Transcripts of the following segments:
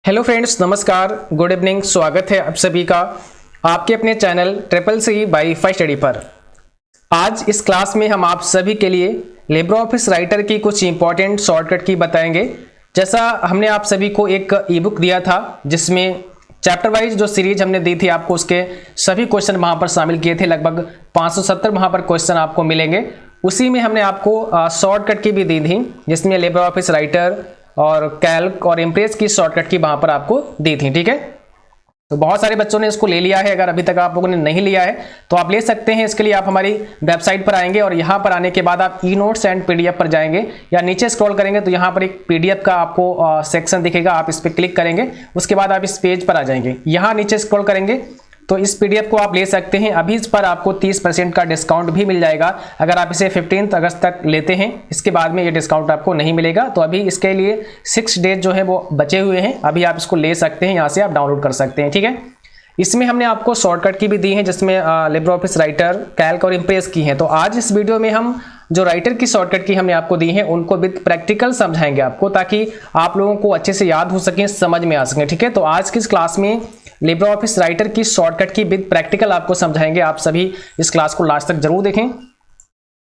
Hello friends, नमस्कार, good evening. स्वागत है आप सभी का आपके अपने channel triple C by fi study पर। आज इस क्लास में हम आप सभी के लिए लिब्रे ऑफिस राइटर की कुछ इंपॉर्टेंट शॉर्टकट की बताएंगे। जैसा हमने आप सभी को एक ई बुक दिया था जिसमें चैप्टर वाइज जो सीरीज हमने दी थी आपको, उसके सभी क्वेश्चन वहां पर शामिल किए थे। लगभग 570 वहां पर क्वेश्चन आपको मिलेंगे। उसी में हमने आपको शॉर्टकट की भी दी थी जिसमें लिब्रे ऑफिस राइटर और कैल्क और इम्प्रेस की शॉर्टकट की वहां पर आपको दी थी। ठीक है, तो बहुत सारे बच्चों ने इसको ले लिया है। अगर अभी तक आप लोगों ने नहीं लिया है तो आप ले सकते हैं। इसके लिए आप हमारी वेबसाइट पर आएंगे और यहाँ पर आने के बाद आप ई नोट्स एंड पीडीएफ पर जाएंगे या नीचे स्क्रॉल करेंगे तो यहाँ पर एक पीडीएफ का आपको सेक्शन दिखेगा। आप इस पर क्लिक करेंगे, उसके बाद आप इस पेज पर आ जाएंगे। यहाँ नीचे स्क्रॉल करेंगे तो इस पीडीएफ को आप ले सकते हैं। अभी इस पर आपको 30% का डिस्काउंट भी मिल जाएगा अगर आप इसे 15 अगस्त तक लेते हैं। इसके बाद में ये डिस्काउंट आपको नहीं मिलेगा। तो अभी इसके लिए 6 डेज जो है वो बचे हुए हैं। अभी आप इसको ले सकते हैं, यहाँ से आप डाउनलोड कर सकते हैं। ठीक है, इसमें हमने आपको शॉर्टकट की भी दी है जिसमें लिब्रे ऑफिस राइटर, कैल्क और इम्प्रेस की है। तो आज इस वीडियो में हम जो राइटर की शॉर्टकट की हमने आपको दी है उनको विद प्रैक्टिकल समझाएंगे आपको, ताकि आप लोगों को अच्छे से याद हो सके, समझ में आ सके। ठीक है, तो आज की इस क्लास में लिब्रे ऑफिस राइटर की शॉर्टकट की विद प्रैक्टिकल आपको समझाएंगे। आप सभी इस क्लास को लास्ट तक जरूर देखें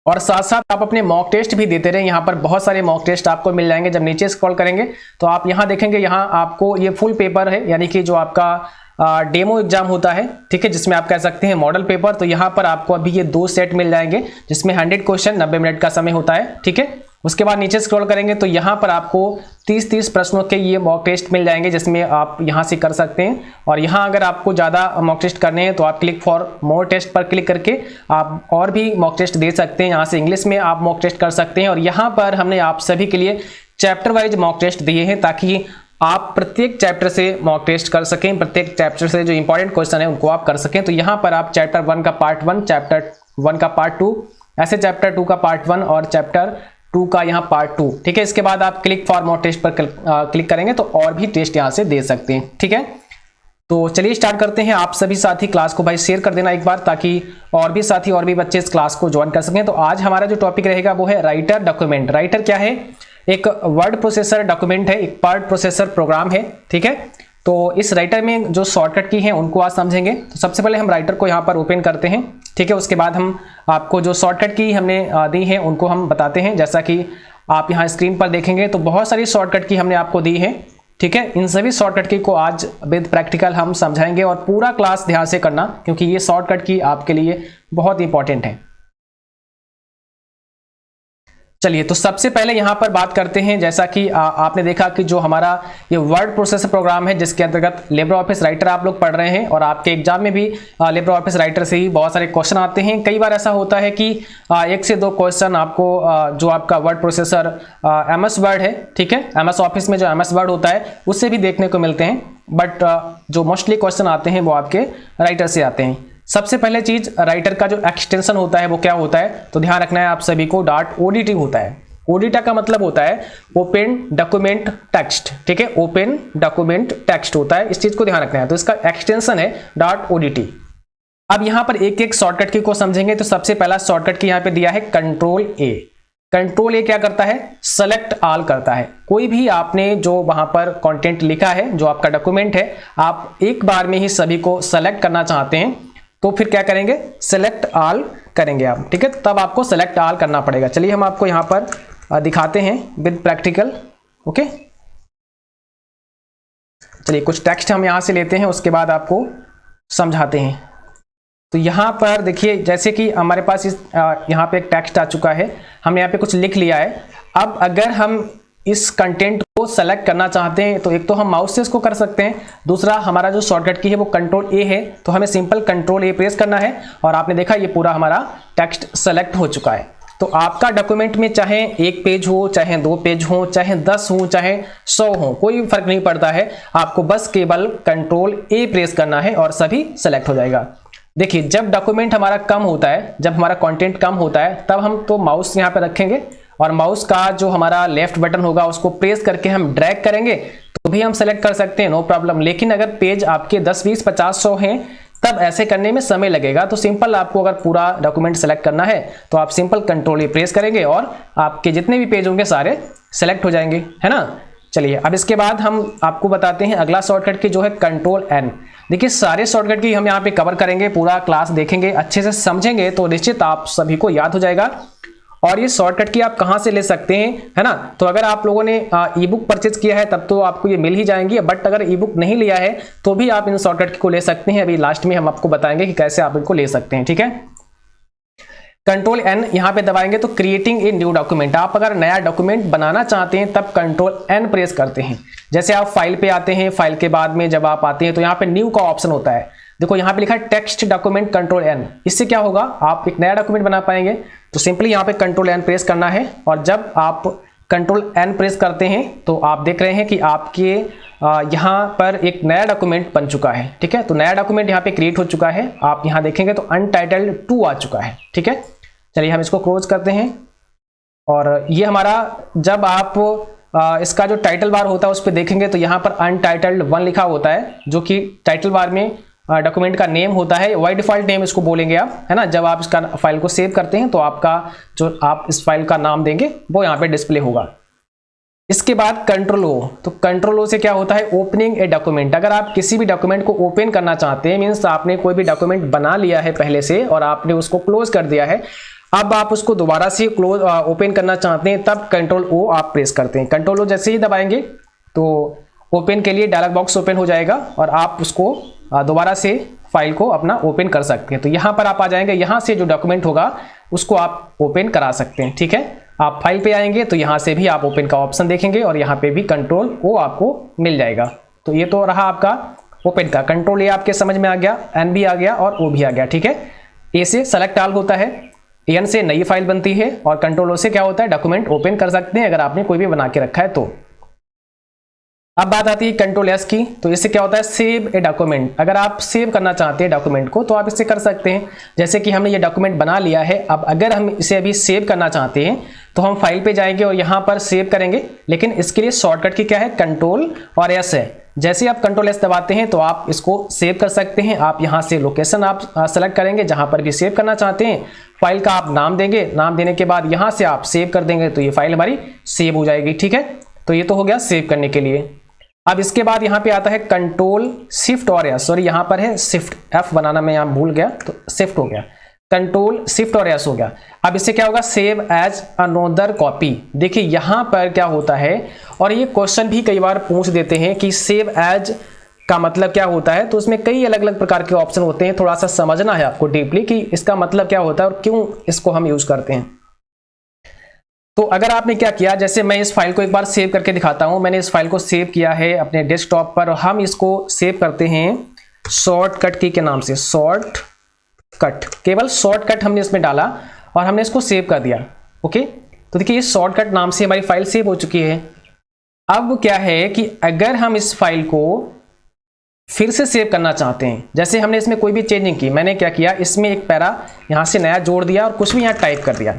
और साथ साथ आप अपने मॉक टेस्ट भी देते रहें। यहाँ पर बहुत सारे मॉक टेस्ट आपको मिल जाएंगे। जब नीचे स्क्रॉल करेंगे तो आप यहाँ देखेंगे, यहाँ आपको ये फुल पेपर है, यानी कि जो आपका डेमो एग्जाम होता है, ठीक है, जिसमें आप कह सकते हैं मॉडल पेपर। तो यहाँ पर आपको अभी ये 2 सेट मिल जाएंगे जिसमें 100 क्वेश्चन 90 मिनट का समय होता है। ठीक है, उसके बाद नीचे स्क्रॉल करेंगे तो यहाँ पर आपको 30 प्रश्नों के ये मॉक टेस्ट मिल जाएंगे जिसमें आप यहाँ से कर सकते हैं। और यहाँ अगर आपको ज़्यादा मॉक टेस्ट करने हैं तो आप क्लिक फॉर मोर टेस्ट पर क्लिक करके आप और भी मॉक टेस्ट दे सकते हैं। यहाँ से इंग्लिश में आप मॉक टेस्ट कर सकते हैं। और यहाँ पर हमने आप सभी के लिए चैप्टर वाइज मॉक टेस्ट दिए हैं ताकि आप प्रत्येक चैप्टर से मॉक टेस्ट कर सकें, प्रत्येक चैप्टर से जो इंपॉर्टेंट क्वेश्चन है उनको आप कर सकें। तो यहाँ पर आप चैप्टर 1 का पार्ट 1, चैप्टर 1 का पार्ट 2, ऐसे चैप्टर 2 का पार्ट 1 और चैप्टर 2 का यहाँ पार्ट 2। ठीक है, इसके बाद आप क्लिक फॉर मोर टेस्ट पर क्लिक करेंगे तो और भी टेस्ट यहाँ से दे सकते हैं। ठीक है, तो चलिए स्टार्ट करते हैं। आप सभी साथी क्लास को भाई शेयर कर देना एक बार, ताकि और भी साथी और भी बच्चे इस क्लास को ज्वाइन कर सकें। तो आज हमारा जो टॉपिक रहेगा वो है राइटर डॉक्यूमेंट। राइटर क्या है? एक वर्ड प्रोसेसर डॉक्यूमेंट है, एक वर्ड प्रोसेसर प्रोग्राम है। ठीक है, तो इस राइटर में जो शॉर्टकट की है उनको आज समझेंगे। तो सबसे पहले हम राइटर को यहाँ पर ओपन करते हैं। ठीक है, उसके बाद हम आपको जो शॉर्टकट की हमने दी है उनको हम बताते हैं। जैसा कि आप यहाँ स्क्रीन पर देखेंगे तो बहुत सारी शॉर्टकट की हमने आपको दी है। ठीक है, इन सभी शॉर्टकट की को आज विद प्रैक्टिकल हम समझाएंगे और पूरा क्लास ध्यान से करना, क्योंकि ये शॉर्टकट की आपके लिए बहुत इंपॉर्टेंट है। चलिए, तो सबसे पहले यहाँ पर बात करते हैं। जैसा कि आपने देखा कि जो हमारा ये वर्ड प्रोसेसर प्रोग्राम है जिसके अंतर्गत लिब्रे ऑफिस राइटर आप लोग पढ़ रहे हैं और आपके एग्जाम में भी लिब्रे ऑफिस राइटर से ही बहुत सारे क्वेश्चन आते हैं। कई बार ऐसा होता है कि 1 से 2 क्वेश्चन आपको जो आपका वर्ड प्रोसेसर MS वर्ड है, ठीक है, MS ऑफिस में जो MS वर्ड होता है उससे भी देखने को मिलते हैं। बट जो मोस्टली क्वेश्चन आते हैं वो आपके राइटर से आते हैं। सबसे पहले चीज, राइटर का जो एक्सटेंशन होता है वो क्या होता है, तो ध्यान रखना है आप सभी को, .odt होता है। ओडिटा का मतलब होता है ओपन डॉक्यूमेंट टेक्स्ट। ठीक है, ओपन डॉक्यूमेंट टेक्स्ट होता है, इस चीज को ध्यान रखना है। तो इसका एक्सटेंशन है .odt। अब यहाँ पर एक एक शॉर्टकट की को समझेंगे। तो सबसे पहला शॉर्टकट की यहाँ पे दिया है कंट्रोल A। कंट्रोल A क्या करता है? सेलेक्ट ऑल करता है। कोई भी आपने जो वहां पर कंटेंट लिखा है, जो आपका डॉक्यूमेंट है, आप एक बार में ही सभी को सेलेक्ट करना चाहते हैं तो फिर क्या करेंगे? सेलेक्ट ऑल करेंगे आप। ठीक है, तब आपको सेलेक्ट ऑल करना पड़ेगा। चलिए हम आपको यहाँ पर दिखाते हैं विद प्रैक्टिकल। ओके, चलिए कुछ टेक्स्ट हम यहाँ से लेते हैं, उसके बाद आपको समझाते हैं। तो यहाँ पर देखिए, जैसे कि हमारे पास यहाँ पे एक टेक्स्ट आ चुका है, हमने यहाँ पे कुछ लिख लिया है। अब अगर हम इस कंटेंट को सेलेक्ट करना चाहते हैं तो एक तो हम माउस से इसको कर सकते हैं, दूसरा हमारा जो शॉर्टकट की है वो कंट्रोल A है। तो हमें सिंपल कंट्रोल A प्रेस करना है और आपने देखा ये पूरा हमारा टेक्स्ट सेलेक्ट हो चुका है। तो आपका डॉक्यूमेंट में चाहे 1 पेज हो, चाहे 2 पेज हो, चाहे 10 हो, चाहे 100 हो, कोई फर्क नहीं पड़ता है। आपको बस केवल कंट्रोल A प्रेस करना है और सभी सेलेक्ट हो जाएगा। देखिए, जब डॉक्यूमेंट हमारा कम होता है, जब हमारा कंटेंट कम होता है, तब हम तो माउस यहाँ पे रखेंगे और माउस का जो हमारा लेफ्ट बटन होगा उसको प्रेस करके हम ड्रैग करेंगे तो भी हम सेलेक्ट कर सकते हैं, नो प्रॉब्लम। लेकिन अगर पेज आपके 10, 20, 50, 100 हैं तब ऐसे करने में समय लगेगा। तो सिंपल आपको अगर पूरा डॉक्यूमेंट सेलेक्ट करना है तो आप सिंपल कंट्रोल A प्रेस करेंगे और आपके जितने भी पेज होंगे सारे सेलेक्ट हो जाएंगे, है ना। चलिए अब इसके बाद हम आपको बताते हैं अगला शॉर्टकट की जो है कंट्रोल एन। देखिए सारे शॉर्टकट की हम यहाँ पे कवर करेंगे, पूरा क्लास देखेंगे, अच्छे से समझेंगे तो निश्चित आप सभी को याद हो जाएगा। और ये शॉर्टकट की आप कहाँ से ले सकते हैं, है ना। तो अगर आप लोगों ने ई बुक परचेज किया है तब तो आपको ये मिल ही जाएंगी, बट अगर ई बुक नहीं लिया है तो भी आप इन शॉर्टकट को ले सकते हैं। अभी लास्ट में हम आपको बताएंगे कि कैसे आप इनको ले सकते हैं, ठीक है। कंट्रोल एन यहाँ पे दबाएंगे तो क्रिएटिंग ए न्यू डॉक्यूमेंट, आप अगर नया डॉक्यूमेंट बनाना चाहते हैं तब कंट्रोल एन प्रेस करते हैं। जैसे आप फाइल पे आते हैं, फाइल के बाद में जब आप आते हैं तो यहाँ पे न्यू का ऑप्शन होता है। देखो यहाँ पे लिखा है टेक्स्ट डॉक्यूमेंट कंट्रोल एन। इससे क्या होगा, आप एक नया डॉक्यूमेंट बना पाएंगे। तो सिंपली यहाँ पे कंट्रोल एन प्रेस करना है, और जब आप कंट्रोल एन प्रेस करते हैं तो आप देख रहे हैं कि आपके यहाँ पर एक नया डॉक्यूमेंट बन चुका है, ठीक है। तो नया डॉक्यूमेंट यहाँ पे क्रिएट हो चुका है। आप यहाँ देखेंगे तो अनटाइटल्ड 2 आ चुका है, ठीक है। चलिए हम इसको क्लोज करते हैं। और ये हमारा जब आप इसका जो टाइटल बार होता है उस पर देखेंगे तो यहाँ पर अनटाइटल्ड 1 लिखा होता है, जो कि टाइटल बार में डॉक्यूमेंट का नेम होता है। बाय डिफॉल्ट नेम इसको बोलेंगे आप, है ना। जब आप इसका फाइल को सेव करते हैं तो आपका जो आप इस फाइल का नाम देंगे वो यहाँ पे डिस्प्ले होगा। इसके बाद कंट्रोल ओ, तो कंट्रोल ओ से क्या होता है, ओपनिंग ए डॉक्यूमेंट। अगर आप किसी भी डॉक्यूमेंट को ओपन करना चाहते हैं, मीन्स आपने कोई भी डॉक्यूमेंट बना लिया है पहले से और आपने उसको क्लोज कर दिया है, अब आप उसको दोबारा से क्लोज ओपन करना चाहते हैं, तब कंट्रोल ओ आप प्रेस करते हैं। कंट्रोल ओ जैसे ही दबाएंगे तो ओपन के लिए डायलॉग बॉक्स ओपन हो जाएगा और आप उसको दोबारा से फाइल को अपना ओपन कर सकते हैं। तो यहाँ पर आप आ जाएंगे, यहाँ से जो डॉक्यूमेंट होगा उसको आप ओपन करा सकते हैं, ठीक है। आप फाइल पे आएंगे तो यहाँ से भी आप ओपन का ऑप्शन देखेंगे और यहाँ पे भी कंट्रोल ओ आपको मिल जाएगा। तो ये तो रहा आपका ओपन का। कंट्रोल ए आपके समझ में आ गया, एन भी आ गया और ओ भी आ गया, ठीक है। ए से सेलेक्ट ऑल होता है, एन से नई फाइल बनती है, और कंट्रोल ओ से क्या होता है, डॉक्यूमेंट ओपन कर सकते हैं अगर आपने कोई भी बना के रखा है तो। अब बात आती है कंट्रोल एस की। तो इससे क्या होता है, सेव ए डॉक्यूमेंट। अगर आप सेव करना चाहते हैं डॉक्यूमेंट को तो आप इससे कर सकते हैं। जैसे कि हमने ये डॉक्यूमेंट बना लिया है, अब अगर हम इसे अभी सेव करना चाहते हैं तो हम फाइल पे जाएंगे और यहाँ पर सेव करेंगे, लेकिन इसके लिए शॉर्टकट की क्या है, कंट्रोल और एस है। जैसे ही आप कंट्रोल एस दबाते हैं तो आप इसको सेव कर सकते हैं। आप यहाँ से लोकेशन आप सेलेक्ट करेंगे जहाँ पर भी सेव करना चाहते हैं, फाइल का आप नाम देंगे, नाम देने के बाद यहाँ से आप सेव कर देंगे तो ये फाइल हमारी सेव हो जाएगी, ठीक है। तो ये तो हो गया सेव करने के लिए। अब इसके बाद यहाँ पे आता है कंट्रोल शिफ्ट और एस, सॉरी यहाँ पर है शिफ्ट, एफ बनाना मैं यहाँ भूल गया तो शिफ्ट हो गया, कंट्रोल शिफ्ट और एस हो गया। अब इससे क्या होगा, सेव एज अनोदर कॉपी। देखिए यहाँ पर क्या होता है, और ये क्वेश्चन भी कई बार पूछ देते हैं कि सेव एज का मतलब क्या होता है। तो उसमें कई अलग अलग प्रकार के ऑप्शन होते हैं, थोड़ा सा समझना है आपको डीपली कि इसका मतलब क्या होता है और क्यों इसको हम यूज करते हैं। तो अगर आपने क्या किया, जैसे मैं इस फाइल को एक बार सेव करके दिखाता हूं। मैंने इस फाइल को सेव किया है अपने डेस्कटॉप पर, और हम इसको सेव करते हैं शॉर्टकट की के नाम से, शॉर्टकट, केवल शॉर्टकट हमने इसमें डाला और हमने इसको सेव कर दिया, ओके। तो देखिए इस शॉर्टकट नाम से हमारी फाइल सेव हो चुकी है। अब क्या है कि अगर हम इस फाइल को फिर से सेव करना चाहते हैं, जैसे हमने इसमें कोई भी चेंजिंग की, मैंने क्या किया, इसमें एक पैरा यहां से नया जोड़ दिया और कुछ भी यहां टाइप कर दिया,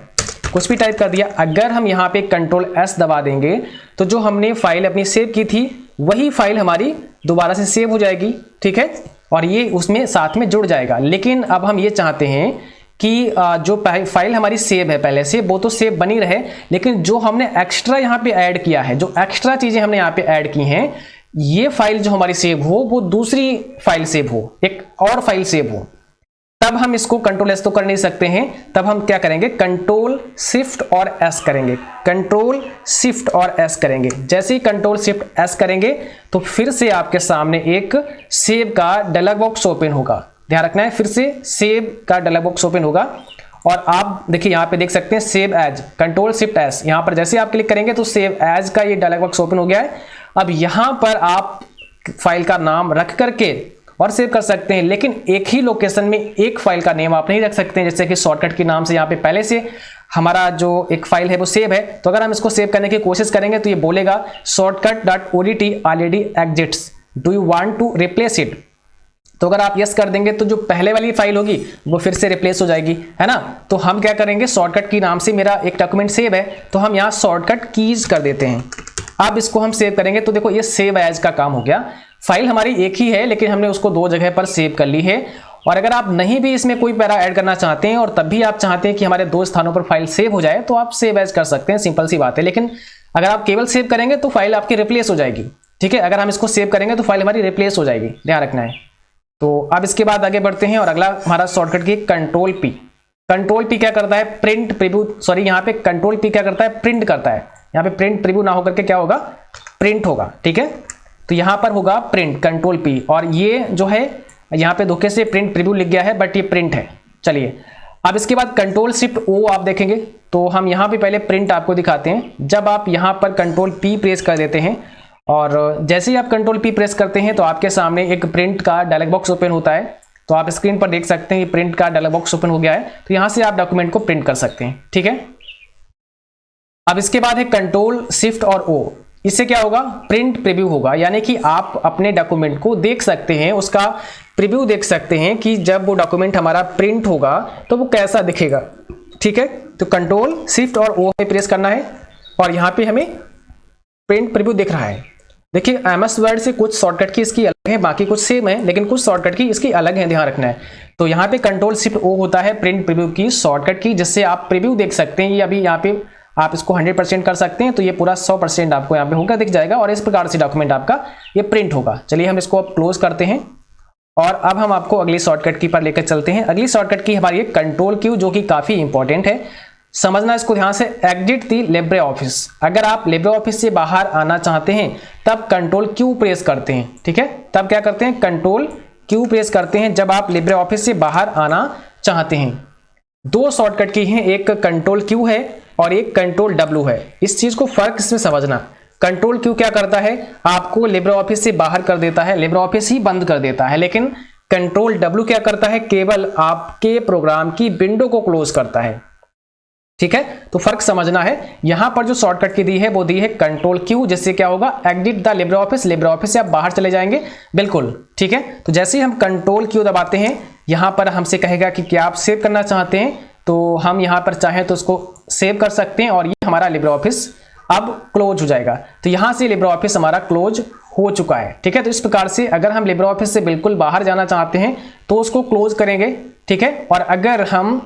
कुछ भी टाइप कर दिया। अगर हम यहाँ पे कंट्रोल एस दबा देंगे तो जो हमने फाइल अपनी सेव की थी वही फाइल हमारी दोबारा से सेव हो जाएगी, ठीक है, और ये उसमें साथ में जुड़ जाएगा। लेकिन अब हम ये चाहते हैं कि जो फाइल हमारी सेव है पहले से वो तो सेव बनी रहे, लेकिन जो हमने एक्स्ट्रा यहाँ पे ऐड किया है, जो एक्स्ट्रा चीजें हमने यहाँ पे ऐड की हैं, ये फाइल जो हमारी सेव हो वो दूसरी फाइल सेव हो, एक और फाइल सेव हो। तब हम इसको कंट्रोल एस तो कर नहीं सकते हैं, तब हम क्या करेंगे, कंट्रोल शिफ्ट और एस करेंगे, कंट्रोल शिफ्ट और एस करेंगे। जैसे ही कंट्रोल शिफ्ट एस करेंगे तो फिर से आपके सामने एक सेव का डायलॉग बॉक्स ओपन होगा। ध्यान रखना है, फिर से सेव का डायलॉग बॉक्स ओपन होगा और आप देखिए यहाँ पे देख सकते हैं save as, control shift S. यहाँ पर जैसे आप क्लिक करेंगे तो सेव एज का ये डायलॉग बॉक्स ओपन हो गया है। अब यहाँ पर आप फाइल का नाम रख करके और सेव कर सकते हैं, लेकिन एक ही लोकेशन में एक फाइल का नेम आप नहीं रख सकते हैं। जैसे कि शॉर्टकट के नाम से यहाँ पे पहले से हमारा जो एक फाइल है वो सेव है, तो अगर हम इसको सेव करने की कोशिश करेंगे तो ये बोलेगा shortcut.odt already exits, do you want to replace it. तो अगर आप यस कर देंगे तो जो पहले वाली फाइल होगी वो फिर से रिप्लेस हो जाएगी, है ना। तो हम क्या करेंगे, शॉर्टकट की नाम से मेरा एक डॉक्यूमेंट सेव है तो हम यहाँ शॉर्टकट कीज कर देते हैं। अब इसको हम सेव करेंगे तो देखो ये सेव एज का काम हो गया। फाइल हमारी एक ही है लेकिन हमने उसको दो जगह पर सेव कर ली है। और अगर आप नहीं भी इसमें कोई पैरा ऐड करना चाहते हैं और तब भी आप चाहते हैं कि हमारे दो स्थानों पर फाइल सेव हो जाए तो आप सेव एज कर सकते हैं, सिंपल सी बात है। लेकिन अगर आप केवल सेव करेंगे तो फाइल आपकी रिप्लेस हो जाएगी, ठीक है। अगर हम इसको सेव करेंगे तो फाइल हमारी रिप्लेस हो जाएगी, ध्यान रखना है। तो अब इसके बाद आगे बढ़ते हैं और अगला हमारा शॉर्टकट की कंट्रोल पी। कंट्रोल पी क्या करता है, प्रिंट प्रीव्यू, सॉरी यहाँ पे कंट्रोल पी क्या करता है, प्रिंट करता है। यहाँ पे प्रिंट प्रीव्यू ना होकर के क्या होगा, प्रिंट होगा, ठीक है। तो यहाँ पर होगा प्रिंट कंट्रोल पी, और ये जो है यहाँ पे धोखे से प्रिंट प्रीव्यू लिख गया है बट ये प्रिंट है। चलिए अब इसके बाद कंट्रोल शिफ्ट ओ आप देखेंगे तो हम यहाँ पे पहले प्रिंट आपको दिखाते हैं। जब आप यहाँ पर कंट्रोल पी प्रेस कर देते हैं और जैसे ही आप कंट्रोल पी प्रेस करते हैं तो आपके सामने एक प्रिंट का डायलॉग बॉक्स ओपन होता है। तो आप स्क्रीन पर देख सकते हैं प्रिंट का डायलॉग बॉक्स ओपन हो गया है। तो यहाँ से आप डॉक्यूमेंट को प्रिंट कर सकते हैं, ठीक है। अब इसके बाद है कंट्रोल शिफ्ट और ओ, इससे क्या होगा, प्रिंट प्रीव्यू होगा, यानी कि आप अपने डॉक्यूमेंट को देख सकते हैं, उसका प्रीव्यू देख सकते हैं कि जब वो डॉक्यूमेंट हमारा प्रिंट होगा तो वो कैसा दिखेगा, ठीक है। तो कंट्रोल शिफ्ट और ओ पे प्रेस करना है और यहाँ पे हमें प्रिंट प्रीव्यू दिख रहा है। देखिए एमएस वर्ड से कुछ शॉर्टकट की इसकी अलग है, बाकी कुछ सेम है, लेकिन कुछ शॉर्टकट की इसकी अलग है, ध्यान रखना है। तो यहाँ पे कंट्रोल शिफ्ट ओ होता है प्रिंट प्रीव्यू की शॉर्टकट की, जिससे आप प्रीव्यू देख सकते हैं। ये अभी यहाँ पे आप इसको 100% कर सकते हैं, तो ये पूरा 100% आपको यहाँ पे होगा, दिख जाएगा और इस प्रकार से डॉक्यूमेंट आपका ये प्रिंट होगा। चलिए हम इसको अब क्लोज करते हैं और अब हम आपको अगली शॉर्टकट की पर लेकर चलते हैं। अगली शॉर्टकट की हमारी कंट्रोल क्यू, जो कि काफी इंपॉर्टेंट है, समझना इसको ध्यान से। एग्जिट दी लिब्रे ऑफिस, अगर आप लिब्रे ऑफिस से बाहर आना चाहते हैं तब कंट्रोल क्यू प्रेस करते हैं, ठीक है। तब क्या करते हैं, कंट्रोल क्यू प्रेस करते हैं जब आप लिब्रे ऑफिस से बाहर आना चाहते हैं। दो शॉर्टकट की हैं, एक कंट्रोल क्यू है और एक कंट्रोल डब्ल्यू है। इस चीज को फर्क इसमें समझना। कंट्रोल क्यू क्या करता है, आपको लिब्रे ऑफिस से बाहर कर देता है, लिब्रे ऑफिस ही बंद कर देता है, लेकिन कंट्रोल डब्ल्यू क्या करता है, केवल आपके प्रोग्राम की विंडो को क्लोज करता है, ठीक है। तो फर्क समझना है। यहां पर जो शॉर्टकट की दी है वो दी है कंट्रोल क्यू, जिससे क्या होगा, exit the Libre office, Libre office से आप बाहर चले जाएंगे, बिल्कुल, ठीक है। तो जैसे ही हम कंट्रोल क्यू दबाते हैं, यहां पर हमसे कहेगा कि क्या आप सेव करना चाहते हैं, तो हम यहां पर चाहें तो उसको सेव कर सकते हैं और ये हमारा लिब्रे ऑफिस अब क्लोज हो जाएगा। तो यहां से लिब्रे ऑफिस हमारा क्लोज हो चुका है, ठीक है। तो इस प्रकार से अगर हम लिब्रे ऑफिस से बिल्कुल बाहर जाना चाहते हैं तो उसको क्लोज करेंगे, ठीक है। और अगर हम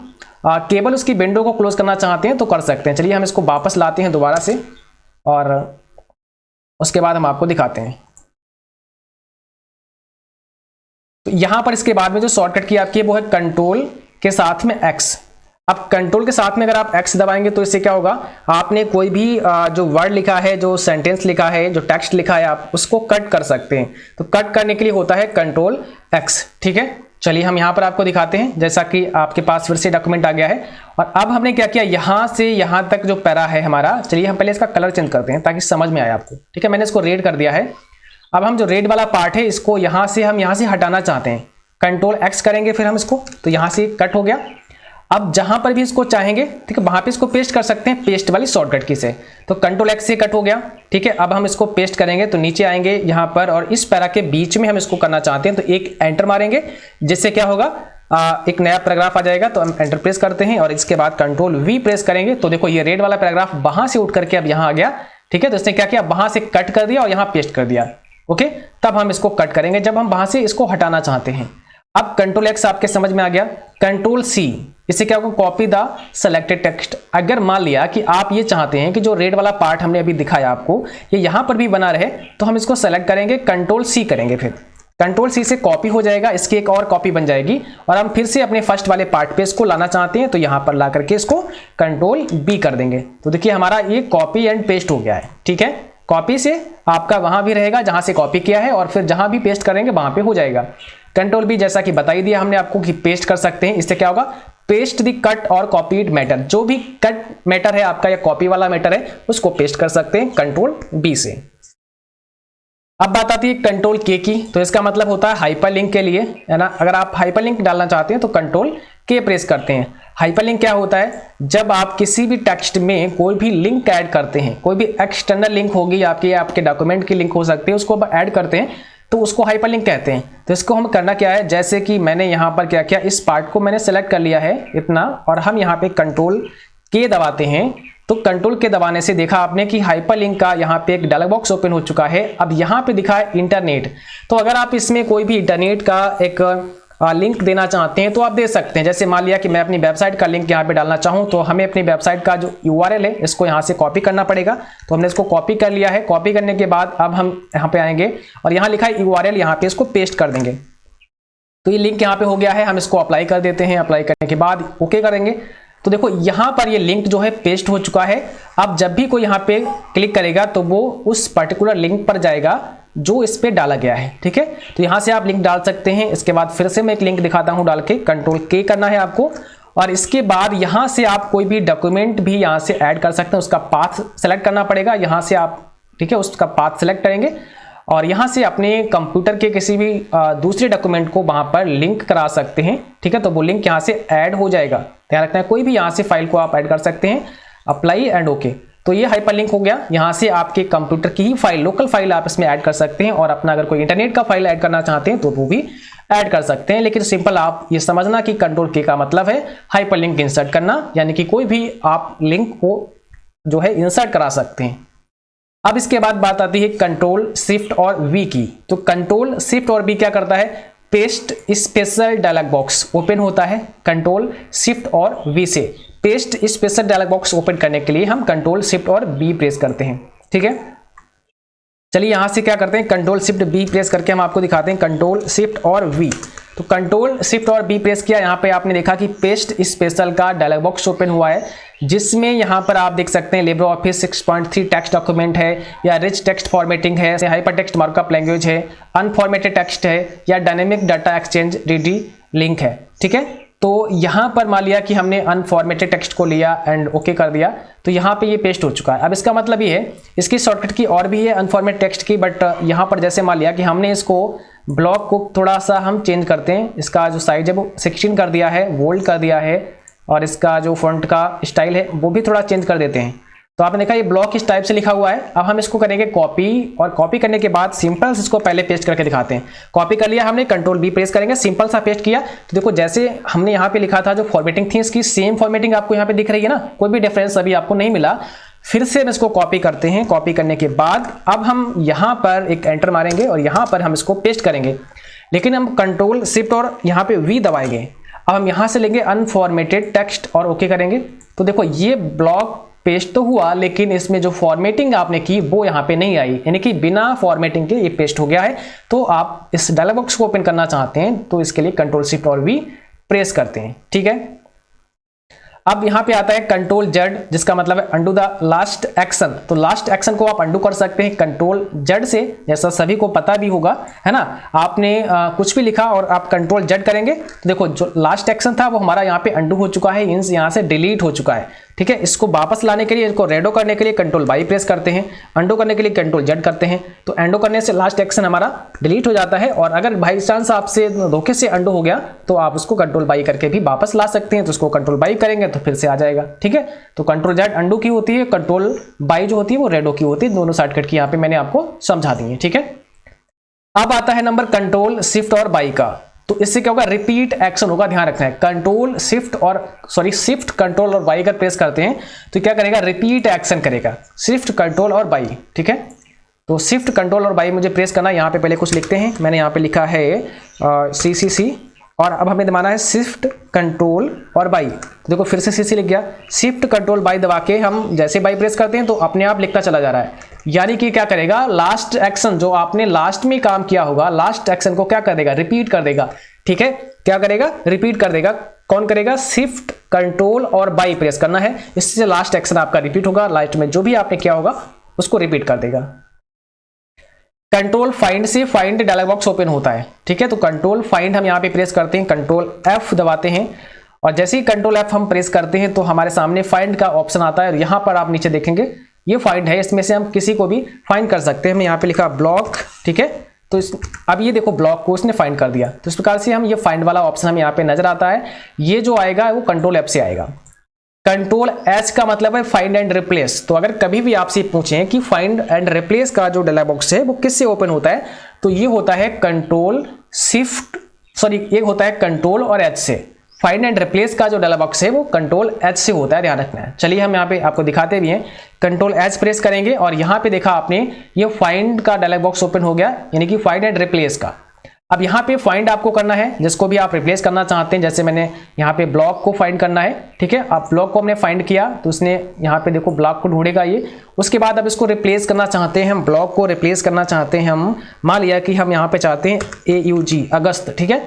केवल उसकी विंडो को क्लोज करना चाहते हैं तो कर सकते हैं। चलिए हम इसको वापस लाते हैं दोबारा से और उसके बाद हम आपको दिखाते हैं। तो यहां पर इसके बाद में जो शॉर्टकट की आपकी है वो है कंट्रोल के साथ में एक्स। अब कंट्रोल के साथ में अगर आप एक्स दबाएंगे तो इससे क्या होगा, आपने कोई भी जो वर्ड लिखा है, जो सेंटेंस लिखा है, जो टेक्स्ट लिखा है, आप उसको कट कर सकते हैं। तो कट करने के लिए होता है कंट्रोल एक्स, ठीक है। चलिए हम यहां पर आपको दिखाते हैं, जैसा कि आपके पास फिर से डॉक्यूमेंट आ गया है। और अब हमने क्या किया, यहां से यहां तक जो पैरा है हमारा, चलिए हम पहले इसका कलर चेंज करते हैं ताकि समझ में आए आपको, ठीक है। मैंने इसको रेड कर दिया है। अब हम जो रेड वाला पार्ट है इसको यहां से हटाना चाहते हैं, कंट्रोल एक्स करेंगे फिर हम इसको, तो यहां से कट हो गया। अब जहां पर भी इसको चाहेंगे, ठीक है, वहां पे इसको पेस्ट कर सकते हैं पेस्ट वाली शॉर्टकट की से। तो कंट्रोल एक्स से कट हो गया, ठीक है। अब हम इसको पेस्ट करेंगे तो नीचे आएंगे यहां पर और इस पैरा के बीच में हम इसको करना चाहते हैं, तो एक एंटर मारेंगे, जिससे क्या होगा, एक नया पैराग्राफ आ जाएगा। तो हम एंटर प्रेस करते हैं और इसके बाद कंट्रोल वी प्रेस करेंगे तो देखो ये रेड वाला पैराग्राफ वहां से उठ करके अब यहां आ गया, ठीक है। तो इसने क्या किया, वहां से कट कर दिया और यहां पेस्ट कर दिया, ओके। तब हम इसको कट करेंगे जब हम वहां से इसको हटाना चाहते हैं। अब कंट्रोल एक्स आपके समझ में आ गया। कंट्रोल सी, इससे क्या होगा, कॉपी द सेलेक्टेड टेक्स्ट। अगर मान लिया कि आप ये चाहते हैं कि जो रेड वाला पार्ट हमने अभी दिखाया आपको ये यहां पर भी बना रहे, तो हम इसको सेलेक्ट करेंगे, कंट्रोल सी करेंगे, फिर कंट्रोल सी से कॉपी हो जाएगा, इसकी एक और कॉपी बन जाएगी और हम फिर से अपने फर्स्ट वाले पार्ट पे इसको लाना चाहते हैं, तो यहां पर ला करके इसको कंट्रोल बी कर देंगे। तो देखिए हमारा ये कॉपी एंड पेस्ट हो गया है, ठीक है। कॉपी से आपका वहां भी रहेगा जहां से कॉपी किया है और फिर जहां भी पेस्ट करेंगे वहां पे हो जाएगा। कंट्रोल बी जैसा कि बता ही दिया हमने आपको कि पेस्ट कर सकते हैं। इससे क्या होगा, पेस्ट द कट और कॉपीड मैटर, जो भी कट मैटर है आपका या कॉपी वाला मैटर है उसको पेस्ट कर सकते हैं कंट्रोल बी से। अब बात आती है कंट्रोल के की, तो इसका मतलब होता है हाइपरलिंक के लिए, है ना। अगर आप हाइपरलिंक डालना चाहते हैं तो कंट्रोल के प्रेस करते हैं। हाइपरलिंक क्या होता है, जब आप किसी भी टेक्स्ट में कोई भी लिंक ऐड करते हैं, कोई भी एक्सटर्नल लिंक होगी आपकी, आपके डॉक्यूमेंट की लिंक हो सकती है, उसको ऐड करते हैं तो उसको हाइपरलिंक कहते हैं। तो इसको हम करना क्या है, जैसे कि मैंने यहाँ पर क्या किया, इस पार्ट को मैंने सेलेक्ट कर लिया है इतना और हम यहाँ पे कंट्रोल के दबाते हैं। तो कंट्रोल के दबाने से देखा आपने कि हाइपरलिंक का यहाँ पे एक डायलॉग बॉक्स ओपन हो चुका है। अब यहाँ पे दिखा है इंटरनेट, तो अगर आप इसमें कोई भी इंटरनेट का एक लिंक देना चाहते हैं तो आप दे सकते हैं। जैसे मान लिया कि मैं अपनी वेबसाइट का लिंक यहाँ पे डालना चाहूँ तो हमें अपनी वेबसाइट का जो URL है इसको यहाँ से कॉपी करना पड़ेगा। तो हमने इसको कॉपी कर लिया है। कॉपी करने के बाद अब हम यहाँ पे आएंगे और यहाँ लिखा है URL, यहाँ पे इसको पेस्ट कर देंगे। तो ये लिंक यहाँ पे हो गया है, हम इसको अप्लाई कर देते हैं। अप्लाई करने के बाद ओके करेंगे तो देखो यहाँ पर ये लिंक जो है पेस्ट हो चुका है। अब जब भी कोई यहाँ पे क्लिक करेगा तो वो उस पर्टिकुलर लिंक पर जाएगा जो इस पे डाला गया है, ठीक है। तो यहाँ से आप लिंक डाल सकते हैं। इसके बाद फिर से मैं एक लिंक दिखाता हूँ डाल के, Ctrl+K करना है आपको और इसके बाद यहाँ से आप कोई भी डॉक्यूमेंट भी यहाँ से ऐड कर सकते हैं। उसका पाथ सेलेक्ट करना पड़ेगा यहाँ से आप, ठीक है, उसका पाथ सेलेक्ट करेंगे और यहाँ से अपने कंप्यूटर के किसी भी दूसरे डॉक्यूमेंट को वहाँ पर लिंक करा सकते हैं, ठीक है। तो वो लिंक यहाँ से ऐड हो जाएगा। ध्यान रखना है कोई भी यहाँ से फाइल को आप ऐड कर सकते हैं। अप्लाई एंड ओके, तो ये हाइपरलिंक हो गया। यहाँ से आपके कंप्यूटर की ही फाइल, लोकल फाइल आप इसमें ऐड कर सकते हैं और अपना अगर कोई इंटरनेट का फाइल ऐड करना चाहते हैं तो वो भी ऐड कर सकते हैं। लेकिन सिंपल आप ये समझना कि Ctrl+K का मतलब है हाइपरलिंक इंसर्ट करना, यानी कि कोई भी आप लिंक को जो है इंसर्ट करा सकते हैं। अब इसके बाद बात आती है Ctrl+Shift और V की। तो Ctrl+Shift और V क्या करता है, paste special dialogue box open होता है Ctrl+Shift और V से। Paste special dialogue box open करने के लिए हम Ctrl+Shift और V प्रेस करते हैं, ठीक है। चलिए यहाँ से क्या करते हैं, Ctrl+Shift+V प्रेस करके हम आपको दिखाते हैं Ctrl+Shift और V। तो Ctrl+Shift और V प्रेस किया, यहाँ पे आपने देखा कि पेस्ट स्पेशल का डायलॉग बॉक्स ओपन हुआ है, जिसमें यहाँ पर आप देख सकते हैं LibreOffice 6.3 टेक्स्ट डॉक्यूमेंट है या रिच टेक्स्ट फॉर्मेटिंग है, हाइपर टेक्स्ट मार्कअप लैंग्वेज है, अनफॉर्मेटेड टेक्स्ट है या dynamic data exchange ready link है, ठीक है। तो यहाँ पर मान लिया कि हमने अनफॉर्मेटेड टेक्स्ट को लिया एंड ओके कर दिया तो यहाँ पे ये पेस्ट हो चुका है। अब इसका मतलब ये है, इसकी शॉर्टकट की और भी है अनफॉर्मेटेड टेक्स्ट की, बट यहाँ पर जैसे मान लिया कि हमने इसको ब्लॉक को थोड़ा सा हम चेंज करते हैं, इसका जो साइज है वो 16 कर दिया है, बोल्ड कर दिया है और इसका जो फॉन्ट का स्टाइल है वो भी थोड़ा चेंज कर देते हैं। तो आपने देखा ये ब्लॉक इस टाइप से लिखा हुआ है। अब हम इसको करेंगे कॉपी और कॉपी करने के बाद सिंपल इसको पहले पेस्ट करके दिखाते हैं। कॉपी कर लिया हमने, Ctrl+V प्रेस करेंगे, सिंपल सा पेस्ट किया। तो देखो जैसे हमने यहाँ पे लिखा था जो फॉर्मेटिंग थी इसकी सेम फॉर्मेटिंग आपको यहाँ पे दिख रही है ना, कोई भी डिफरेंस अभी आपको नहीं मिला। फिर से हम इसको कॉपी करते हैं। कॉपी करने के बाद अब हम यहाँ पर एक एंटर मारेंगे और यहाँ पर हम इसको पेस्ट करेंगे, लेकिन हम Ctrl+Shift और यहाँ पे V दबाएंगे। अब हम यहाँ से लेंगे अनफॉर्मेटेड टेक्स्ट और ओके करेंगे। तो देखो ये ब्लॉक पेस्ट तो हुआ, लेकिन इसमें जो फॉर्मेटिंग आपने की वो यहाँ पे नहीं आई, यानी कि बिना फॉर्मेटिंग के ये पेस्ट हो गया है। तो आप इस डायलॉग बॉक्स को ओपन करना चाहते हैं तो इसके लिए Ctrl+Shift और V प्रेस करते हैं, ठीक है। अब यहाँ पे आता है Ctrl+Z, जिसका मतलब है अंडू द लास्ट एक्शन। तो लास्ट एक्शन को आप अंडू कर सकते हैं Ctrl+Z से, जैसा सभी को पता भी होगा, है ना। आपने कुछ भी लिखा और आप Ctrl+Z करेंगे तो देखो जो लास्ट एक्शन था वो हमारा यहाँ पे अंडू हो चुका है, मींस यहाँ से डिलीट हो चुका है, ठीक है। इसको वापस लाने के लिए, इसको रेडो करने के लिए Ctrl+Y प्रेस करते हैं, अंडो करने के लिए Ctrl+Z करते हैं। तो अंडो करने से लास्ट एक्शन हमारा डिलीट हो जाता है और अगर बाई चांस आपसे धोखे से अंडो हो गया तो आप उसको Ctrl+Y करके भी वापस ला सकते हैं। तो उसको Ctrl+Y करेंगे तो फिर से आ जाएगा, ठीक है। तो Ctrl+Z अंडू की होती है, Ctrl+Y जो होती है वो रेडो की होती है। दोनों शॉर्टकट की यहाँ पे मैंने आपको समझा दी है, ठीक है। अब आता है नंबर Ctrl+Shift और Y का। तो इससे क्या होगा, रिपीट एक्शन होगा, ध्यान रखना है। Shift Ctrl और Y अगर प्रेस करते हैं तो क्या करेगा, रिपीट एक्शन करेगा, Shift Ctrl और Y, ठीक है। तो Shift Ctrl और Y मुझे प्रेस करना है। यहाँ पे पहले कुछ लिखते हैं, मैंने यहाँ पे लिखा है CC और अब हमें दबाना है Shift Ctrl और Y। तो देखो फिर से CC लिख गया। Shift Ctrl Y दबा के हम जैसे Y प्रेस करते हैं तो अपने आप लिखता चला जा रहा है, यानी कि क्या करेगा, लास्ट एक्शन जो आपने लास्ट में काम किया होगा, लास्ट एक्शन को क्या कर देगा, रिपीट कर देगा, ठीक है। क्या करेगा, रिपीट कर देगा। कौन करेगा, Shift Ctrl और Y प्रेस करना है, इससे लास्ट एक्शन आपका रिपीट होगा। लास्ट में जो भी आपने किया होगा उसको रिपीट कर देगा। कंट्रोल फाइंड से फाइंड डायलॉग बॉक्स ओपन होता है, ठीक है। तो कंट्रोल फाइंड हम यहाँ पे प्रेस करते हैं, Ctrl+F दबाते हैं और जैसे ही Ctrl+F हम प्रेस करते हैं तो हमारे सामने फाइंड का ऑप्शन आता है और यहाँ पर आप नीचे देखेंगे ये फाइंड है, इसमें से हम किसी को भी फाइंड कर सकते हैं। हमने यहाँ पे लिखा ब्लॉक, ठीक है। तो अब ये देखो ब्लॉक को इसने फाइंड कर दिया। तो इस प्रकार से हम ये फाइंड वाला ऑप्शन हमें यहाँ पे नजर आता है। ये जो आएगा वो Ctrl+F से आएगा। Ctrl+H का मतलब है फाइंड एंड रिप्लेस। तो अगर कभी भी आपसे पूछें कि फाइंड एंड रिप्लेस का जो डायलॉग बॉक्स है वो किससे ओपन होता है, तो ये होता है ये होता है कंट्रोल और H से। फाइंड एंड रिप्लेस का जो डायलॉग बॉक्स है वो Ctrl+H से होता है, ध्यान रखना है। चलिए हम यहाँ पे आपको दिखाते भी हैं। Ctrl+H प्रेस करेंगे और यहाँ पे देखा आपने ये फाइंड का डायलॉग बॉक्स ओपन हो गया, यानी कि फाइंड एंड रिप्लेस का। अब यहाँ पे फाइंड आपको करना है जिसको भी आप रिप्लेस करना चाहते हैं, जैसे मैंने यहाँ पे ब्लॉक को फाइंड करना है, ठीक है। आप ब्लॉक को हमने फाइंड किया तो उसने यहाँ पे देखो ब्लॉक को ढूंढेगा ये। उसके बाद अब इसको रिप्लेस करना चाहते हैं हम, ब्लॉक को रिप्लेस करना चाहते हैं हम। मान लिया कि हम यहाँ पे चाहते हैं AUG अगस्त, ठीक है,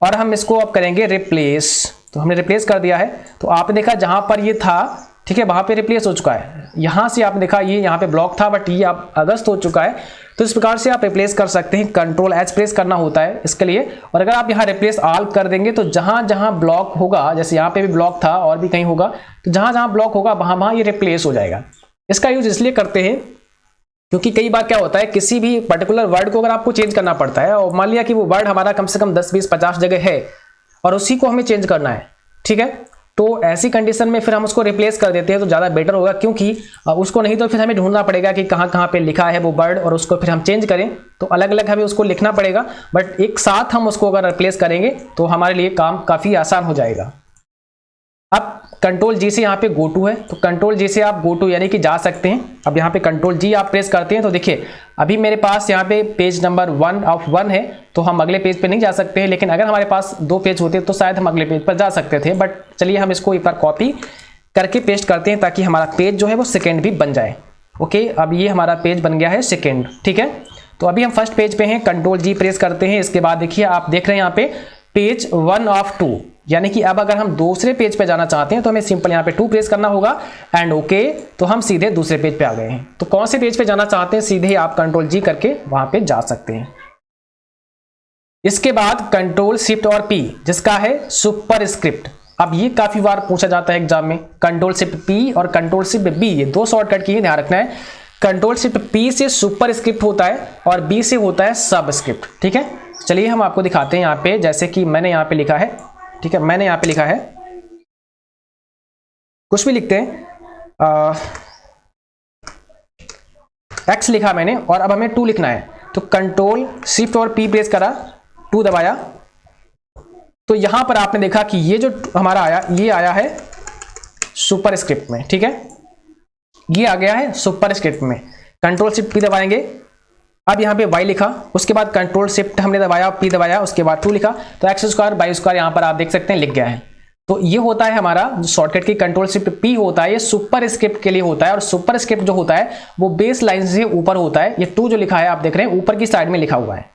और हम इसको अब करेंगे रिप्लेस। तो हमने रिप्लेस कर दिया है। तो आपने देखा जहां पर ये था, ठीक है, वहां पे रिप्लेस हो चुका है। यहां से आपने देखा ये यहाँ पे ब्लॉक था बट ये अब अगस्त हो चुका है। तो इस प्रकार से आप रिप्लेस कर सकते हैं। Ctrl+H प्रेस करना होता है इसके लिए। और अगर आप यहाँ रिप्लेस ऑल कर देंगे तो जहां जहां ब्लॉक होगा, जैसे यहाँ पे भी ब्लॉक था और भी कहीं होगा, तो जहां जहां ब्लॉक होगा वहां वहां ये रिप्लेस हो जाएगा। इसका यूज इसलिए करते हैं क्योंकि कई बार क्या होता है, किसी भी पर्टिकुलर वर्ड को अगर आपको चेंज करना पड़ता है और मान लिया कि वो वर्ड हमारा कम से कम 10, 20, 50 जगह है और उसी को हमें चेंज करना है, ठीक है, तो ऐसी कंडीशन में फिर हम उसको रिप्लेस कर देते हैं तो ज़्यादा बेटर होगा। क्योंकि उसको नहीं तो फिर हमें ढूंढना पड़ेगा कि कहाँ कहाँ पे लिखा है वो वर्ड और उसको फिर हम चेंज करें तो अलग अलग हमें उसको लिखना पड़ेगा। बट एक साथ हम उसको अगर रिप्लेस करेंगे तो हमारे लिए काम काफ़ी आसान हो जाएगा। अब Ctrl+G से यहाँ पे गो टू है, तो Ctrl+G से आप गो टू यानी कि जा सकते हैं। अब यहाँ पे Ctrl+G आप प्रेस करते हैं तो देखिए अभी मेरे पास यहाँ पे पेज नंबर 1 ऑफ 1 है, तो हम अगले पेज पे नहीं जा सकते हैं। लेकिन अगर हमारे पास 2 पेज होते तो शायद हम अगले पेज पर जा सकते थे। बट चलिए हम इसको एक बार कॉपी करके पेस्ट करते हैं ताकि हमारा पेज जो है वो सेकेंड भी बन जाए। ओके, अब ये हमारा पेज बन गया है सेकेंड, ठीक है। तो अभी हम फर्स्ट पेज पे हैं, Ctrl+G प्रेस करते हैं। इसके बाद देखिए आप देख रहे हैं यहाँ पे पेज 1 ऑफ 2, यानी कि अब अगर हम दूसरे पेज पे जाना चाहते हैं तो हमें सिंपल यहाँ पे 2 प्रेस करना होगा एंड ओके, तो हम सीधे दूसरे पेज पे आ गए हैं। तो कौन से पेज पे जाना चाहते हैं सीधे आप Ctrl+G करके वहां पे जा सकते हैं। इसके बाद Ctrl+Shift और P जिसका है सुपरस्क्रिप्ट। अब ये काफी बार पूछा जाता है एग्जाम में, Ctrl+Shift+P और Ctrl+Shift+B, ये 2 शॉर्टकट की ध्यान रखना है। Ctrl+Shift+P से सुपरस्क्रिप्ट होता है और B से होता है सबस्क्रिप्ट, ठीक है। चलिए हम आपको दिखाते हैं यहाँ पे, जैसे कि मैंने यहाँ पे लिखा है, ठीक है, मैंने यहाँ पे लिखा है, कुछ भी लिखते हैं, X लिखा मैंने और अब हमें 2 लिखना है। तो Ctrl+Shift और P प्रेस करा, 2 दबाया, तो यहां पर आपने देखा कि ये जो हमारा आया, ये आया है सुपरस्क्रिप्ट में, ठीक है, ये आ गया है सुपरस्क्रिप्ट में। Ctrl+Shift+P दबाएंगे, अब यहाँ पे y लिखा, उसके बाद Ctrl+Shift हमने दबाया, P दबाया, उसके बाद 2 लिखा, तो x² y² यहाँ पर आप देख सकते हैं लिख गया है। तो ये होता है हमारा शॉर्टकट की Ctrl+Shift+P होता है, ये सुपरस्क्रिप्ट के लिए होता है। और सुपरस्क्रिप्ट जो होता है वो बेस लाइन से ऊपर होता है। ये 2 जो लिखा है आप देख रहे हैं ऊपर की साइड में लिखा हुआ है।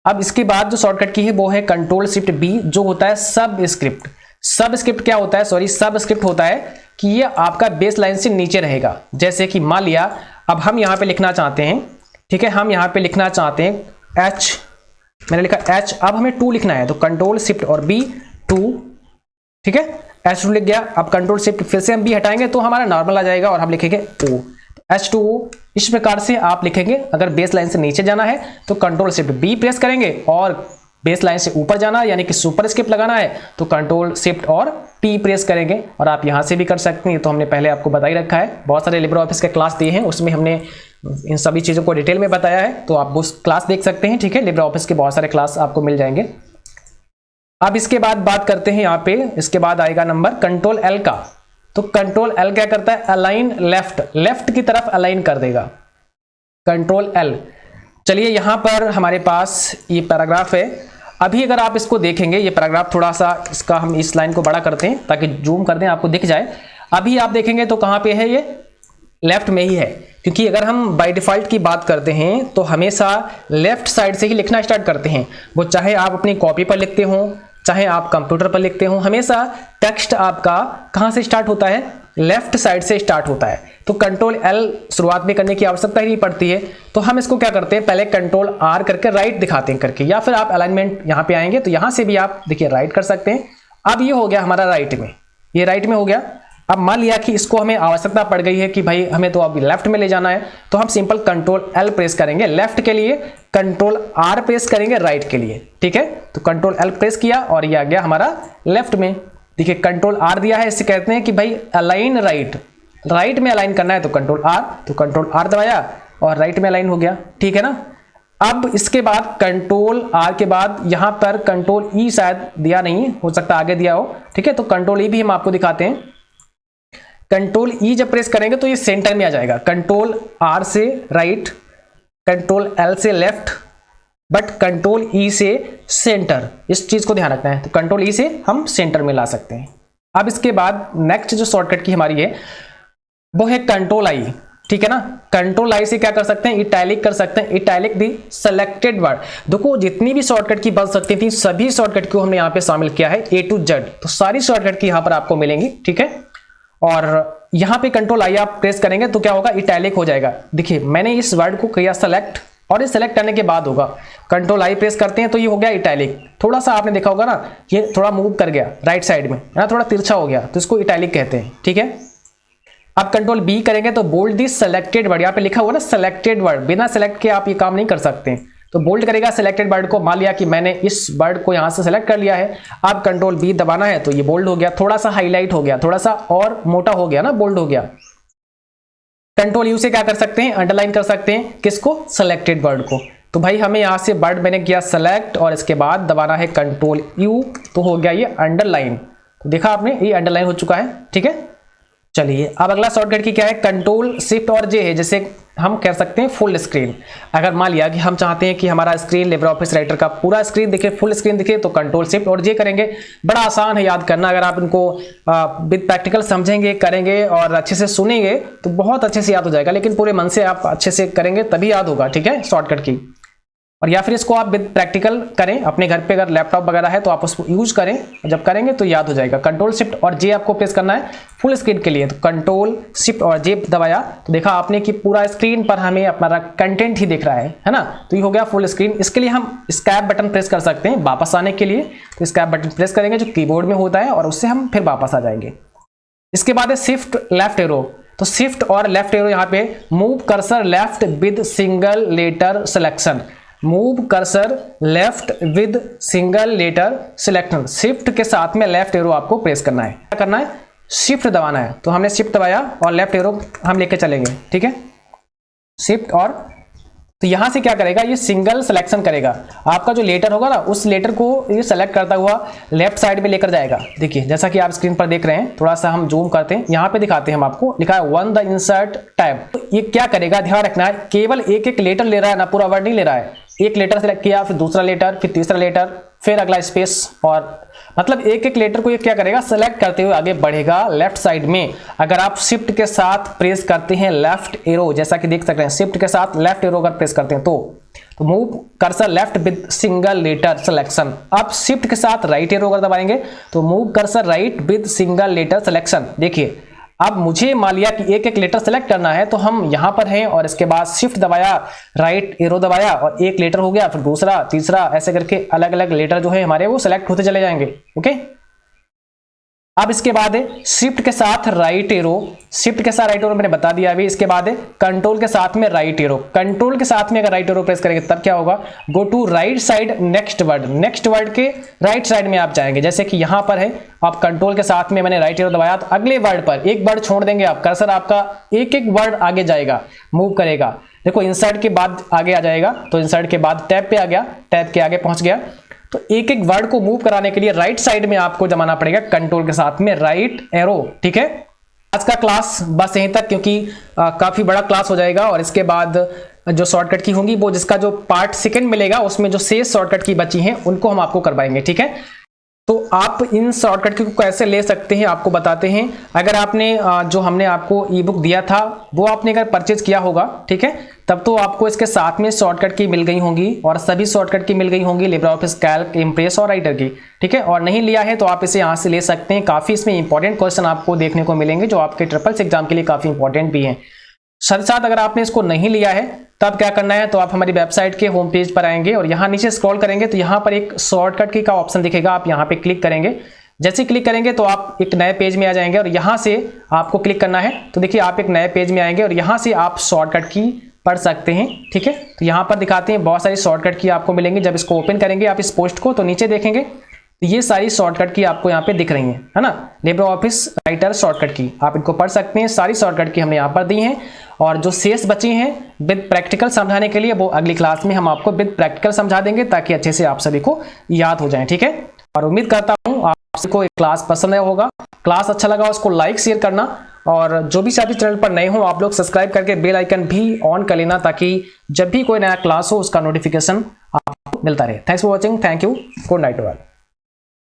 अब इसके बाद जो शॉर्टकट की है वो है Ctrl+Shift+B जो होता है सबस्क्रिप्ट। सबस्क्रिप्ट क्या होता है, सॉरी, सबस्क्रिप्ट होता है कि ये आपका बेस लाइन से नीचे रहेगा। जैसे कि मान लिया अब हम यहाँ पे लिखना चाहते हैं, ठीक है, हम यहाँ पे लिखना चाहते हैं H, मैंने लिखा H, अब हमें 2 लिखना है तो Ctrl+Shift और B 2, ठीक है, H2 लिख गया। अब Ctrl+Shift फिर से हम B हटाएंगे तो हमारा नॉर्मल आ जाएगा और हम लिखेंगे O, H2O। इस प्रकार से आप लिखेंगे। अगर बेस लाइन से नीचे जाना है तो Ctrl+Shift+B प्रेस करेंगे और बेस लाइन से ऊपर जाना यानी कि सुपरस्क्रिप्ट लगाना है तो Ctrl+Shift और P प्रेस करेंगे। और आप यहाँ से भी कर सकते हैं, तो हमने पहले आपको बता ही रखा है, बहुत सारे लिब्रे ऑफिस के क्लास दिए हैं, उसमें हमने इन सभी चीज़ों को डिटेल में बताया है, तो आप उस क्लास देख सकते हैं, ठीक है। लिब्रे ऑफिस के बहुत सारे क्लास आपको मिल जाएंगे। अब इसके बाद बात करते हैं यहाँ पे, इसके बाद आएगा नंबर Ctrl+L का। तो Ctrl+L क्या करता है, अलाइन लेफ्ट, लेफ्ट की तरफ अलाइन कर देगा, Ctrl+L। चलिए यहाँ पर हमारे पास ये पैराग्राफ है। अभी अगर आप इसको देखेंगे, ये पैराग्राफ थोड़ा सा इसका हम इस लाइन को बड़ा करते हैं ताकि जूम कर दें आपको दिख जाए। अभी आप देखेंगे तो कहाँ पे है, ये लेफ्ट में ही है, क्योंकि अगर हम बाय डिफॉल्ट की बात करते हैं तो हमेशा लेफ्ट साइड से ही लिखना स्टार्ट करते हैं। वो चाहे आप अपनी कॉपी पर लिखते हो, चाहे आप कंप्यूटर पर लिखते हो, हमेशा टेक्स्ट आपका कहाँ से स्टार्ट होता है, लेफ्ट साइड से स्टार्ट होता है। तो Ctrl+L शुरुआत में करने की आवश्यकता ही नहीं पड़ती है। तो हम इसको क्या करते हैं, पहले Ctrl+R करके राइट दिखाते हैं करके, या फिर आप अलाइनमेंट यहाँ पे आएंगे तो यहाँ से भी आप देखिए राइट कर सकते हैं। अब ये हो गया हमारा राइट में, ये राइट में हो गया। अब मान लिया कि इसको हमें आवश्यकता पड़ गई है कि भाई हमें तो अभी लेफ्ट में ले जाना है, तो हम सिंपल Ctrl+L प्रेस करेंगे लेफ्ट के लिए, Ctrl+R प्रेस करेंगे राइट के लिए, ठीक है। तो Ctrl+L प्रेस किया और ये आ गया हमारा लेफ्ट में। देखिए Ctrl+R दिया है, इससे कहते हैं कि भाई अलाइन राइट, राइट में अलाइन करना है तो Ctrl+R, तो Ctrl+R दबाया और राइट में अलाइन हो गया, ठीक है ना। अब इसके बाद Ctrl+R के बाद यहाँ पर Ctrl+E शायद दिया नहीं, हो सकता आगे दिया हो, ठीक है। तो Ctrl+E भी हम आपको दिखाते हैं। Ctrl+E जब प्रेस करेंगे तो ये सेंटर में आ जाएगा, Ctrl+R से राइट, Ctrl+L से लेफ्ट, बट कंट्रोल ई से सेंटर, इस चीज को ध्यान रखना है। तो कंट्रोल ई से हम सेंटर में ला सकते हैं। अब इसके बाद नेक्स्ट जो शॉर्टकट की हमारी है वो है कंट्रोल आई, ठीक है ना। कंट्रोल आई से क्या कर सकते हैं, इटैलिक कर सकते हैं, इटैलिक दी सिलेक्टेड वर्ड। देखो जितनी भी शॉर्टकट की बन सकती थी सभी शॉर्टकट को हमने यहाँ पे शामिल किया है A to Z, तो सारी शॉर्टकट की यहाँ पर आपको मिलेंगी, ठीक है। और यहाँ पे कंट्रोल आई आप प्रेस करेंगे तो क्या होगा, इटैलिक हो जाएगा। देखिए मैंने इस वर्ड को किया सेलेक्ट, और इस सेलेक्ट करने के बाद होगा कंट्रोल आई प्रेस करते हैं तो ये हो गया इटैलिक। थोड़ा सा आपने देखा होगा ना, ये थोड़ा मूव कर गया राइट साइड में, है ना, थोड़ा तिरछा हो गया, तो इसको इटैलिक कहते हैं, ठीक है। अब कंट्रोल बी करेंगे तो बोल्ड दी सेलेक्टेड वर्ड, यहाँ पे लिखा हुआ ना सेलेक्टेड वर्ड, बिना सेलेक्ट के आप ये काम नहीं कर सकते। तो बोल्ड करेगा सेलेक्टेड वर्ड को, मान लिया कि मैंने इस वर्ड को यहाँ से सेलेक्ट कर लिया है, अब कंट्रोल बी दबाना है तो ये बोल्ड हो गया, थोड़ा सा हाईलाइट हो गया, थोड़ा सा और मोटा हो गया ना, बोल्ड हो गया। कंट्रोल यू से क्या कर सकते हैं, अंडरलाइन कर सकते हैं, किसको, सेलेक्टेड वर्ड को। तो भाई हमें यहाँ से वर्ड मैंने किया सेलेक्ट और इसके बाद दबाना है कंट्रोल यू, तो हो गया ये अंडरलाइन। तो देखा आपने, ये अंडरलाइन हो चुका है, ठीक है। चलिए अब अगला शॉर्टकट की क्या है, कंट्रोल शिफ्ट और जे है, जैसे हम कह सकते हैं फुल स्क्रीन। अगर मान लिया कि हम चाहते हैं कि हमारा स्क्रीन लिब्रे ऑफिस राइटर का पूरा स्क्रीन दिखे, फुल स्क्रीन दिखे, तो कंट्रोल शिफ्ट और जे करेंगे। बड़ा आसान है याद करना, अगर आप इनको विद प्रैक्टिकल समझेंगे, करेंगे और अच्छे से सुनेंगे तो बहुत अच्छे से याद हो जाएगा, लेकिन पूरे मन से आप अच्छे से करेंगे तभी याद होगा, ठीक है, शॉर्टकट की। और या फिर इसको आप विद प्रैक्टिकल करें अपने घर पे, अगर लैपटॉप वगैरह है तो आप उसको यूज करें, जब करेंगे तो याद हो जाएगा। कंट्रोल शिफ्ट और जे आपको प्रेस करना है फुल स्क्रीन के लिए, तो कंट्रोल शिफ्ट और जे दबाया तो देखा आपने कि पूरा स्क्रीन पर हमें अपना कंटेंट ही दिख रहा है ना। तो ये हो गया फुल स्क्रीन। इसके लिए हम स्कैप बटन प्रेस कर सकते हैं वापस आने के लिए, तो स्कैप बटन प्रेस करेंगे जो कीबोर्ड में होता है और उससे हम फिर वापस आ जाएंगे। इसके बाद है शिफ्ट लेफ्ट एरो, तो शिफ्ट और लेफ्ट एरो यहाँ पे move cursor left with single letter selection, move cursor left with single letter selection. Shift के साथ में लेफ्ट एरो आपको प्रेस करना है, क्या करना है, शिफ्ट दबाना है। तो हमने शिफ्ट दबाया और लेफ्ट एरो हम लेके चलेंगे, ठीक है, शिफ्ट। और तो यहां से क्या करेगा, ये सिंगल सिलेक्शन करेगा, आपका जो लेटर होगा ना उस लेटर को ये सेलेक्ट करता हुआ लेफ्ट साइड में लेकर जाएगा। देखिए जैसा कि आप स्क्रीन पर देख रहे हैं, थोड़ा सा हम जूम करते हैं, यहाँ पे दिखाते हैं हम आपको, लिखा है वन द इंसर्ट टैब। तो ये क्या करेगा, ध्यान रखना है, केवल एक एक लेटर ले रहा है ना, पूरा वर्ड नहीं ले रहा है। एक लेटर सेलेक्ट किया, फिर दूसरा लेटर, फिर तीसरा लेटर, फिर अगला स्पेस, और मतलब एक एक लेटर को ये क्या करेगा, सेलेक्ट करते हुए आगे बढ़ेगा लेफ्ट साइड में। अगर आप शिफ्ट के साथ प्रेस करते हैं लेफ्ट एरो, जैसा कि देख सकते हैं शिफ्ट के साथ लेफ्ट एरो अगर प्रेस करते हैं तो move cursor left with single letter selection. आप शिफ्ट के साथ राइट एरो अगर दबाएंगे तो move cursor right with single letter selection. देखिए अब मुझे मान लिया कि एक एक लेटर सेलेक्ट करना है, तो हम यहां पर हैं और इसके बाद शिफ्ट दबाया, राइट एरो दबाया और एक लेटर हो गया, फिर दूसरा, तीसरा, ऐसे करके अलग अलग लेटर जो है हमारे वो सेलेक्ट होते चले जाएंगे, ओके। अब इसके बाद है शिफ्ट के साथ राइट एरो, शिफ्ट के साथ राइट एरो मैंने बता दिया अभी। इसके बाद है कंट्रोल के साथ में राइट एरो, कंट्रोल के साथ में अगर राइट एरो प्रेस करेंगे तब क्या होगा, go to right side next word, next word के राइट साइड में आप जाएंगे। जैसे कि यहां पर है, आप कंट्रोल के साथ में मैंने राइट एरो दबाया तो अगले वर्ड पर एक वर्ड छोड़ देंगे आप, कर्सर आपका एक एक वर्ड आगे जाएगा, मूव करेगा। देखो इंसर्ट के बाद आगे आ जाएगा, तो इंसर्ट के बाद टैब पे आ गया, टैब के आगे पहुंच गया। तो एक एक वर्ड को मूव कराने के लिए राइट साइड में आपको जमाना पड़ेगा कंट्रोल के साथ में राइट एरो, ठीक है। आज का क्लास बस यहीं तक, क्योंकि काफी बड़ा क्लास हो जाएगा और इसके बाद जो शॉर्टकट की होंगी वो जिसका जो पार्ट सेकंड मिलेगा उसमें जो शेष शॉर्टकट की बची हैं उनको हम आपको करवाएंगे, ठीक है। तो आप इन शॉर्टकट को कैसे ले सकते हैं आपको बताते हैं। अगर आपने जो हमने आपको ई बुक दिया था वो आपने अगर परचेज किया होगा, ठीक है, तब तो आपको इसके साथ में शॉर्टकट की मिल गई होंगी और सभी शॉर्टकट की मिल गई होंगी लिब्रे ऑफिस कैल्क, इम्प्रेस और राइटर की, ठीक है। और नहीं लिया है तो आप इसे यहाँ से ले सकते हैं। काफी इसमें इंपॉर्टेंट क्वेश्चन आपको देखने को मिलेंगे जो आपके ट्रिपल्स एग्जाम के लिए काफी इंपॉर्टेंट भी हैं। साथ साथ अगर आपने इसको नहीं लिया है तब क्या करना है, तो आप हमारी वेबसाइट के होम पेज पर आएंगे और यहाँ नीचे स्क्रॉल करेंगे तो यहाँ पर एक शॉर्टकट की का ऑप्शन दिखेगा, आप यहाँ पे क्लिक करेंगे। जैसे क्लिक करेंगे तो आप एक नए पेज में आ जाएंगे और यहाँ से आपको क्लिक करना है, तो देखिए आप एक नए पेज में आएंगे और यहाँ से आप शॉर्टकट की पढ़ सकते हैं, ठीक है। तो यहाँ पर दिखाते हैं बहुत सारी शॉर्टकट की आपको मिलेंगी। जब इसको ओपन करेंगे आप इस पोस्ट को तो नीचे देखेंगे तो ये सारी शॉर्टकट की आपको यहाँ पे दिख रही है ना, लिब्रे ऑफिस राइटर शॉर्टकट की, आप इनको पढ़ सकते हैं। सारी शॉर्टकट की हमने यहाँ पर दी हैं और जो शेष बची हैं विद प्रैक्टिकल समझाने के लिए वो अगली क्लास में हम आपको विद प्रैक्टिकल समझा देंगे ताकि अच्छे से आप सभी को याद हो जाए, ठीक है। और उम्मीद करता हूँ आप सबको एक क्लास पसंद आया होगा। क्लास अच्छा लगा उसको लाइक शेयर करना और जो भी साथी चैनल पर नए हो आप लोग सब्सक्राइब करके बेल आइकन भी ऑन कर लेना ताकि जब भी कोई नया क्लास हो उसका नोटिफिकेशन आप मिलता रहे। Thanks for watching, thank you, good night all.